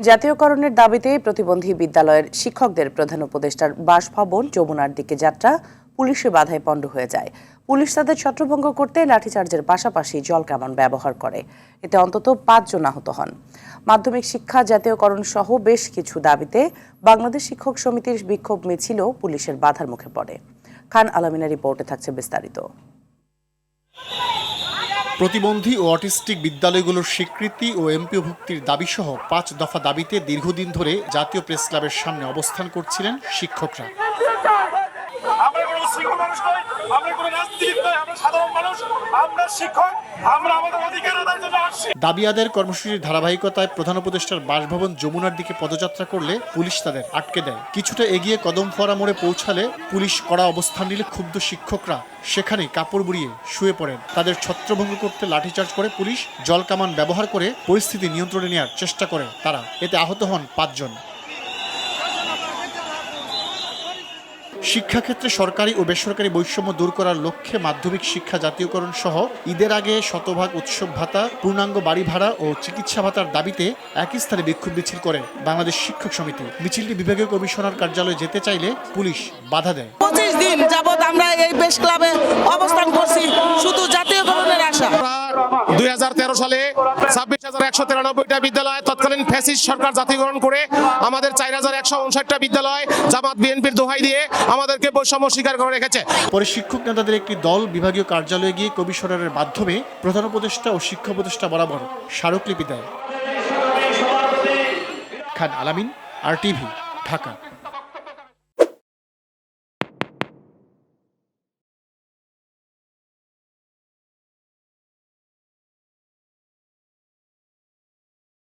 জাতীয়করণের দাবিতে প্রতিবন্ধী বিদ্যালয়ের শিক্ষকদের প্রধান উপদেষ্টার বাসভবন যমুনার দিকে যাত্রা পুলিশের বাধায় পণ্ড হয়ে যায়। পুলিশ তাদের ছত্রভঙ্গ করতে লাঠিচার্জের পাশাপাশি জলকামান ব্যবহার করে। এতে অন্তত 5 জন আহত হন। মাধ্যমিক শিক্ষা জাতীয়করণ সহ বেশ কিছু দাবিতে বাংলাদেশ শিক্ষক সমিতির বিক্ষোভ মিছিলও পুলিশের বাধার মুখে পড়ে। খান আলামিনের রিপোর্টে থাকছে বিস্তারিত। প্রতিবন্ধী ও অটিস্টিক বিদ্যালয়গুলোর স্বীকৃতি ও এমপিওভুক্তির দাবিসহ 5 দফা দাবিতে দীর্ঘদিন ধরে জাতীয় প্রেস ক্লাবের সামনে অবস্থান করছিলেন শিক্ষকরা। দাবি আদায়ের কর্মসূচির ধারাবাহিকতায় প্রধান উপদেষ্টার বাসভবন যমুনার দিকে পদযাত্রা করলে পুলিশ তাদের আটকে দেয়। কিছুটা এগিয়ে কদমফোয়ারা মোড়ে পৌঁছালে পুলিশ কড়া অবস্থান নিলে ক্ষুব্ধ শিক্ষকরা সেখানেই কাপড় বুড়িয়ে শুয়ে পড়েন। তাদের ছত্রভঙ্গ করতে লাঠিচার্জ করে পুলিশ, জলকামান ব্যবহার করে পরিস্থিতি নিয়ন্ত্রণে নেওয়ার চেষ্টা করে তারা। এতে আহত হন 5 জন। শিক্ষাক্ষেত্রে সরকারি ও বেসরকারি বৈষম্য দূর করার লক্ষ্যে মাধ্যমিক শিক্ষা জাতীয়করণ সহ ঈদের আগে শতভাগ উৎসব ভাতা, পূর্ণাঙ্গ বাড়ি ভাড়া ও চিকিৎসা ভাতার দাবিতে একই স্থানে বিক্ষোভ মিছিল করে বাংলাদেশ শিক্ষক সমিতি। মিছিলটি বিভাগীয় কমিশনার কার্যালয়ে যেতে চাইলে পুলিশ বাধা দেয়। 25 দিন যাবত আমরা এই প্রেস ক্লাবে অবস্থান করছি শুধু জাতীয়করণের আশা। 2013 সালে 26,193টা বিদ্যালয় তৎকালীন ফ্যাসিস্ট সরকার জাতীয়করণ করে আমাদের 4,159টা বিদ্যালয় জামাত বিএনপির দোহাই দিয়ে আমাদেরকে বৈষম্য স্বীকার করে রেখেছে। পরে শিক্ষক নেতাদের একটি দল বিভাগীয় কার্যালয়ে গিয়ে কমিশনারের মাধ্যমে প্রধান উপদেষ্টা ও শিক্ষা উপদেষ্টা বরাবর স্মারকলিপি দেয়। খান আলামিন, RTV, ঢাকা।